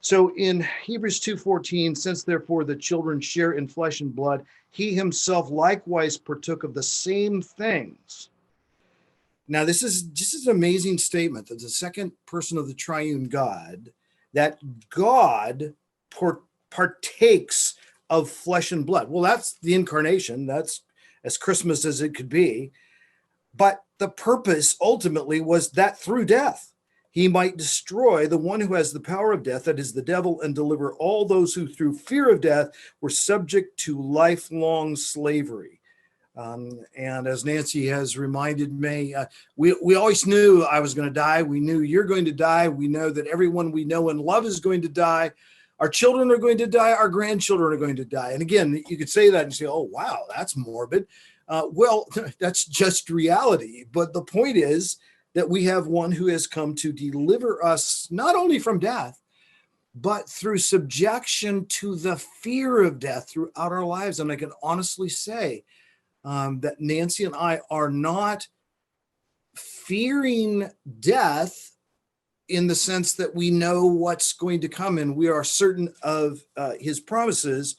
So in Hebrews 2:14, since therefore the children share in flesh and blood, he himself likewise partook of the same things. Now, this is just an amazing statement that the second person of the triune God, that God partakes of flesh and blood. Well, that's the incarnation. That's as Christmas as it could be. But the purpose ultimately was that through death, he might destroy the one who has the power of death, that is the devil, and deliver all those who through fear of death were subject to lifelong slavery. And as Nancy has reminded me, we always knew I was going to die. We knew you're going to die. We know that everyone we know and love is going to die. Our children are going to die. Our grandchildren are going to die. And again, you could say that and say, oh, wow, that's morbid. Well, that's just reality. But the point is that we have one who has come to deliver us not only from death, but through subjection to the fear of death throughout our lives. And I can honestly say that Nancy and I are not fearing death in the sense that we know what's going to come and we are certain of his promises.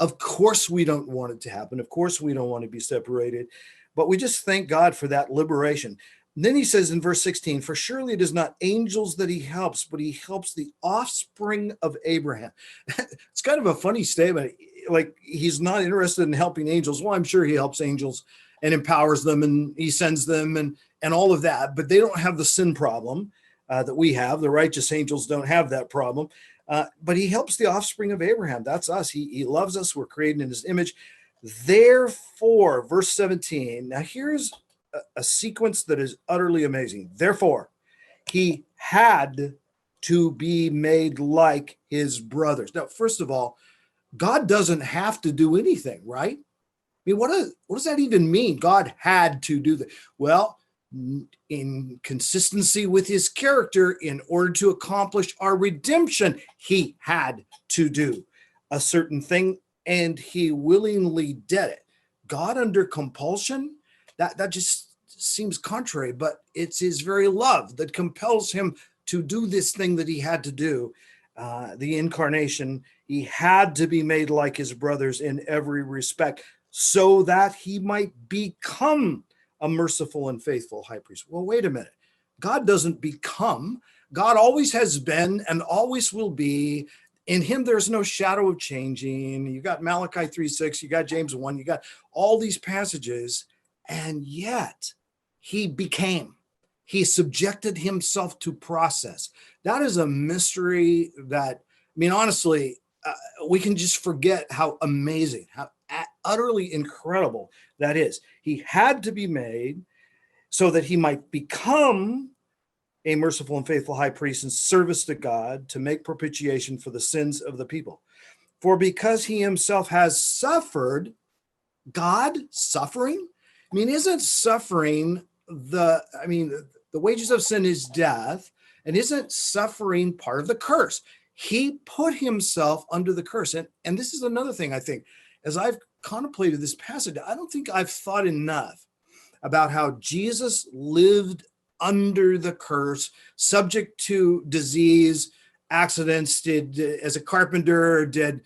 Of course, we don't want it to happen. Of course, we don't want to be separated, but we just thank God for that liberation. And then he says in verse 16, for surely it is not angels that he helps, but he helps the offspring of Abraham. It's kind of a funny statement. Like he's not interested in helping angels. Well, I'm sure he helps angels and empowers them and he sends them and all of that, but they don't have the sin problem that we have. The righteous angels don't have that problem. But he helps the offspring of Abraham. That's us. He loves us. We're created in his image. Therefore, verse 17. Now here's a sequence that is utterly amazing. Therefore, he had to be made like his brothers. Now, first of all, God doesn't have to do anything, right? I mean, what does that even mean? God had to do that. Well, in consistency with his character, in order to accomplish our redemption, he had to do a certain thing, and he willingly did it. God under compulsion, that just seems contrary, but it's his very love that compels him to do this thing that he had to do. The incarnation, he had to be made like his brothers in every respect so that he might become a merciful and faithful high priest. Well, wait a minute. God doesn't become. God always has been and always will be. In him, there's no shadow of changing. You got Malachi 3:6, you got James 1, you got all these passages, and yet he became. He subjected himself to process. That is a mystery that, I mean, honestly, we can just forget how amazing, how utterly incredible that is. He had to be made so that he might become a merciful and faithful high priest in service to God to make propitiation for the sins of the people. For because he himself has suffered, God suffering? I mean, isn't suffering the wages of sin is death, and isn't suffering part of the curse? He put himself under the curse. And this is another thing I think, as I've contemplated this passage, I don't think I've thought enough about how Jesus lived under the curse, subject to disease, accidents, did as a carpenter, did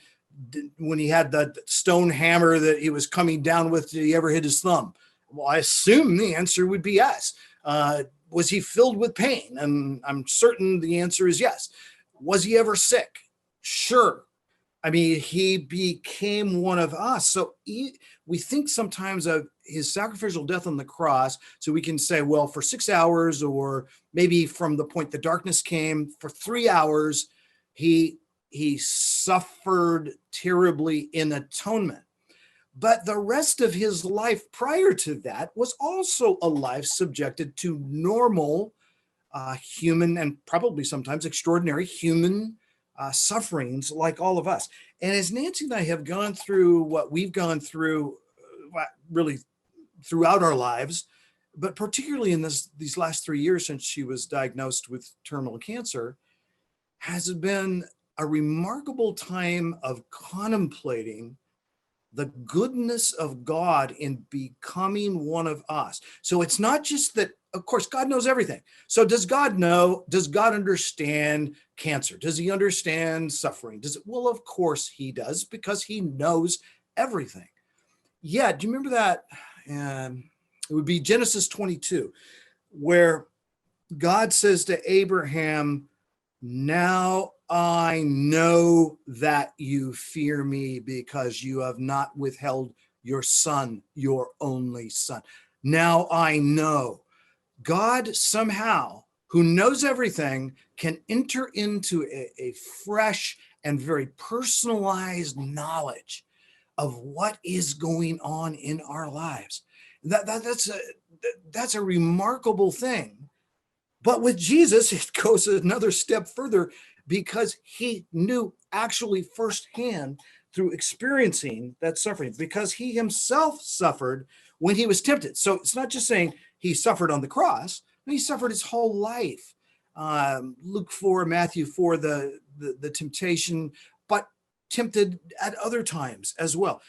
when he had that stone hammer that he was coming down with, did he ever hit his thumb? Well, I assume the answer would be yes. Was he filled with pain? And I'm certain the answer is yes. Was he ever sick? Sure. I mean, he became one of us. So we think sometimes of his sacrificial death on the cross, so we can say, well, for 6 hours, or maybe from the point the darkness came, for 3 hours, he suffered terribly in atonement. But the rest of his life prior to that was also a life subjected to normal human and probably sometimes extraordinary human sufferings like all of us. And as Nancy and I have gone through what we've gone through really throughout our lives, but particularly in these last 3 years since she was diagnosed with terminal cancer, has been a remarkable time of contemplating the goodness of God in becoming one of us. So it's not just that of course, God knows everything. So does God understand cancer? Does he understand suffering? Well, of course he does, because he knows everything. Yeah, do you remember that? It would be Genesis 22, where God says to Abraham, now I know that you fear me because you have not withheld your son, your only son. Now I know. God somehow, who knows everything, can enter into a fresh and very personalized knowledge of what is going on in our lives. That's a remarkable thing. But with Jesus, it goes another step further, because he knew actually firsthand through experiencing that suffering, because he himself suffered when he was tempted. So it's not just saying he suffered on the cross, he suffered his whole life. Luke 4, Matthew 4, the temptation, but tempted at other times as well.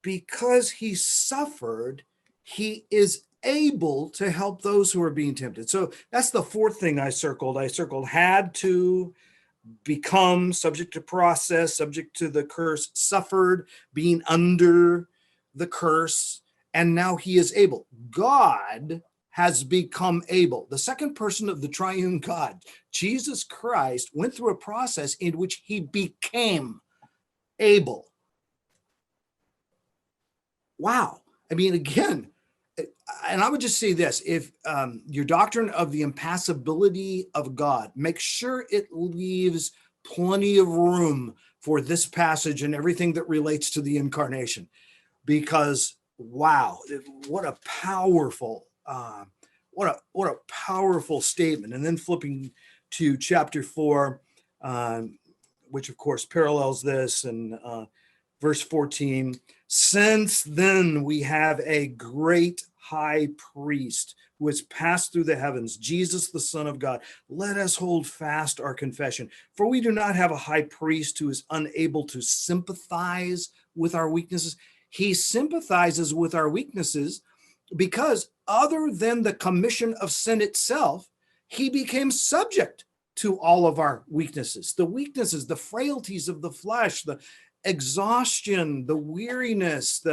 Because he suffered, he is able to help those who are being tempted. So that's the fourth thing I circled. I circled had to, become, subject to process, subject to the curse, suffered, being under the curse, and now he is able. God has become able. The second person of the triune God, Jesus Christ, went through a process in which he became able. Wow. I mean, again, and I would just say this, if your doctrine of the impassibility of God, make sure it leaves plenty of room for this passage and everything that relates to the incarnation, because wow, what a powerful, what a powerful statement. And then flipping to chapter 4, which of course parallels this, and verse 14, since then we have a great high priest who has passed through the heavens, Jesus, the Son of God. Let us hold fast our confession, for we do not have a high priest who is unable to sympathize with our weaknesses. He sympathizes with our weaknesses because, other than the commission of sin itself, he became subject to all of our weaknesses, the frailties of the flesh, the exhaustion, the weariness,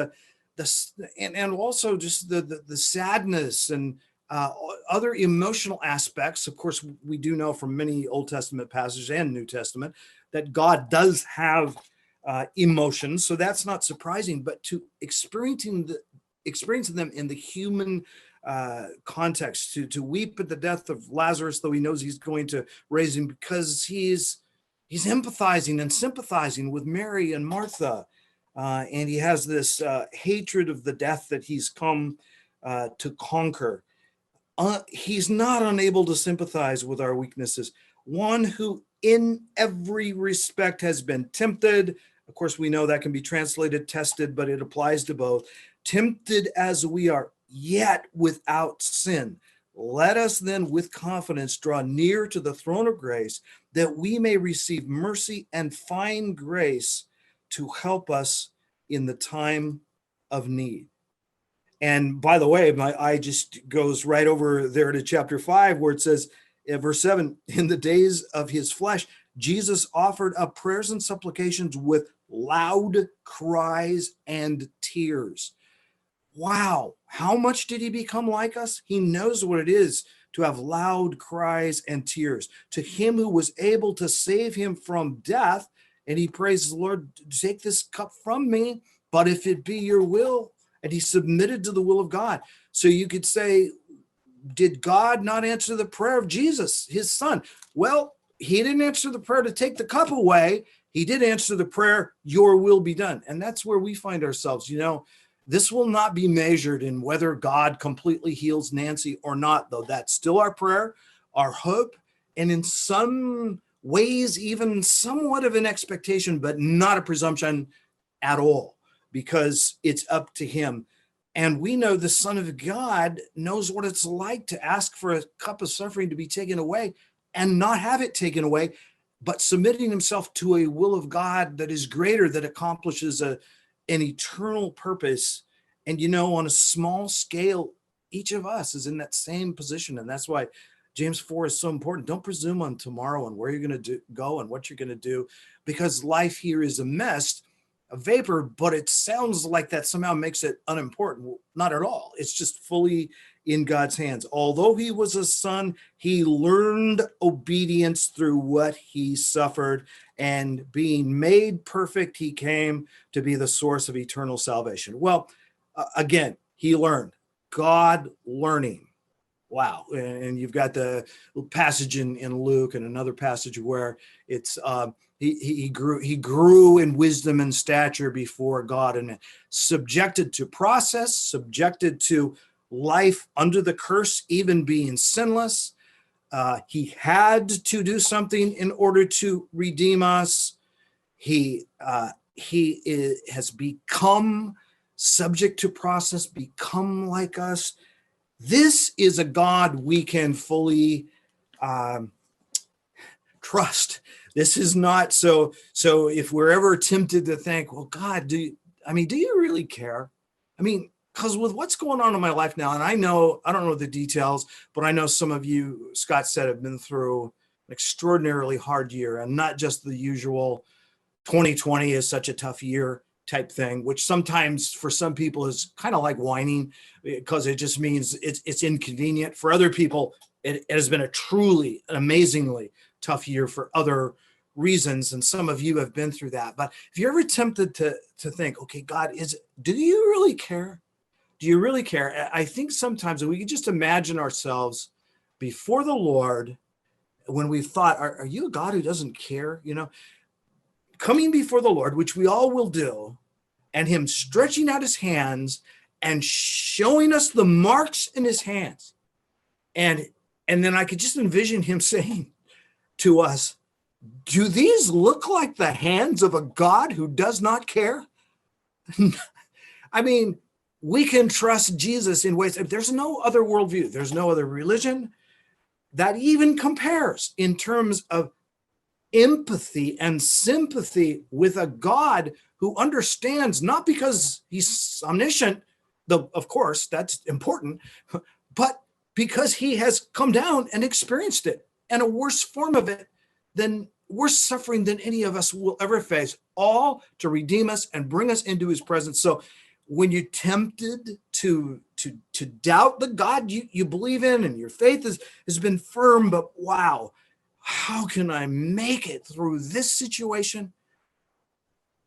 and also just the sadness and other emotional aspects. Of course, we do know from many Old Testament passages and New Testament that God does have emotions, so that's not surprising. But to experiencing them in the human context, to weep at the death of Lazarus, though he knows he's going to raise him, because he's empathizing and sympathizing with Mary and Martha. And he has this hatred of the death that he's come to conquer. He's not unable to sympathize with our weaknesses. One who in every respect has been tempted. Of course, we know that can be translated tested, but it applies to both. Tempted as we are, yet without sin. Let us then with confidence draw near to the throne of grace, that we may receive mercy and find grace to help us in the time of need. And by the way, my eye just goes right over there to chapter 5, where it says in verse 7, in the days of his flesh, Jesus offered up prayers and supplications with loud cries and tears. Wow, how much did he become like us? He knows what it is to have loud cries and tears. To him who was able to save him from death, and he praises the Lord, take this cup from me, but if it be your will, and he submitted to the will of God. So you could say, did God not answer the prayer of Jesus, his son? Well, he didn't answer the prayer to take the cup away. He did answer the prayer, your will be done. And that's where we find ourselves. This will not be measured in whether God completely heals Nancy or not, though that's still our prayer, our hope, and in some ways, even somewhat of an expectation, but not a presumption at all, because it's up to him. And we know the Son of God knows what it's like to ask for a cup of suffering to be taken away and not have it taken away, but submitting himself to a will of God that is greater, that accomplishes an eternal purpose. And on a small scale, each of us is in that same position. And that's why James 4 is so important. Don't presume on tomorrow and where you're going to go and what you're going to do, because life here is a mist, a vapor, but it sounds like that somehow makes it unimportant. Well, not at all. It's just fully in God's hands. Although he was a son, he learned obedience through what he suffered, and being made perfect, he came to be the source of eternal salvation. Well, again, he learned. God learning. Wow. And you've got the passage in Luke and another passage where it's he grew in wisdom and stature before God, and subjected to process, subjected to life under the curse, even being sinless. He had to do something in order to redeem us. He has become subject to process, become like us. This is a God we can fully trust. This is not so if we're ever tempted to think, well, God, do you really care? I mean, because with what's going on in my life now, and I don't know the details, but I know some of you, Scott said, have been through an extraordinarily hard year, and not just the usual 2020 is such a tough year type thing, which sometimes for some people is kind of like whining, because it just means it's inconvenient. For other people, it has been an amazingly tough year for other reasons, and some of you have been through that. But if you're ever tempted to think, okay, God, do you really care? Do you really care? I think sometimes we can just imagine ourselves before the Lord when we've thought, are you a God who doesn't care? Coming before the Lord, which we all will do, and him stretching out his hands and showing us the marks in his hands. And then I could just envision him saying to us, do these look like the hands of a God who does not care? I mean, we can trust Jesus in ways. There's no other worldview. There's no other religion that even compares in terms of empathy and sympathy with a God who understands, not because he's omniscient, though of course that's important, but because he has come down and experienced it, and a worse form of it, worse suffering than any of us will ever face, all to redeem us and bring us into his presence. So when you're tempted to doubt the God you believe in, and your faith has been firm, but wow, how can I make it through this situation?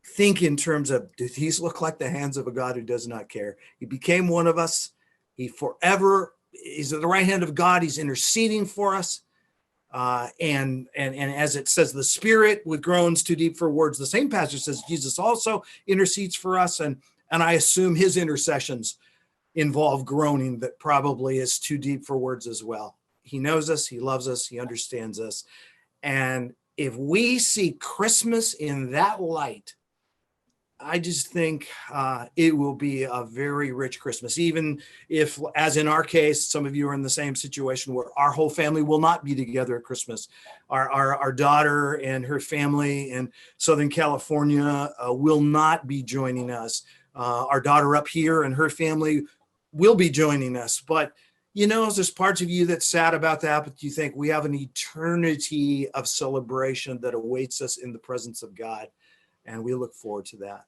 Think in terms of, do these look like the hands of a God who does not care? He became one of us. He's at the right hand of God. He's interceding for us. And as it says, the Spirit with groans too deep for words. The same passage says Jesus also intercedes for us. And I assume his intercessions involve groaning that probably is too deep for words as well. He knows us. He loves us. He understands us. And if we see Christmas in that light, I just think it will be a very rich Christmas, even if, as in our case, some of you are in the same situation where our whole family will not be together at Christmas. Our daughter and her family in Southern California will not be joining us. Our daughter up here and her family will be joining us. But, there's parts of you that's sad about that, but you think we have an eternity of celebration that awaits us in the presence of God. And we look forward to that.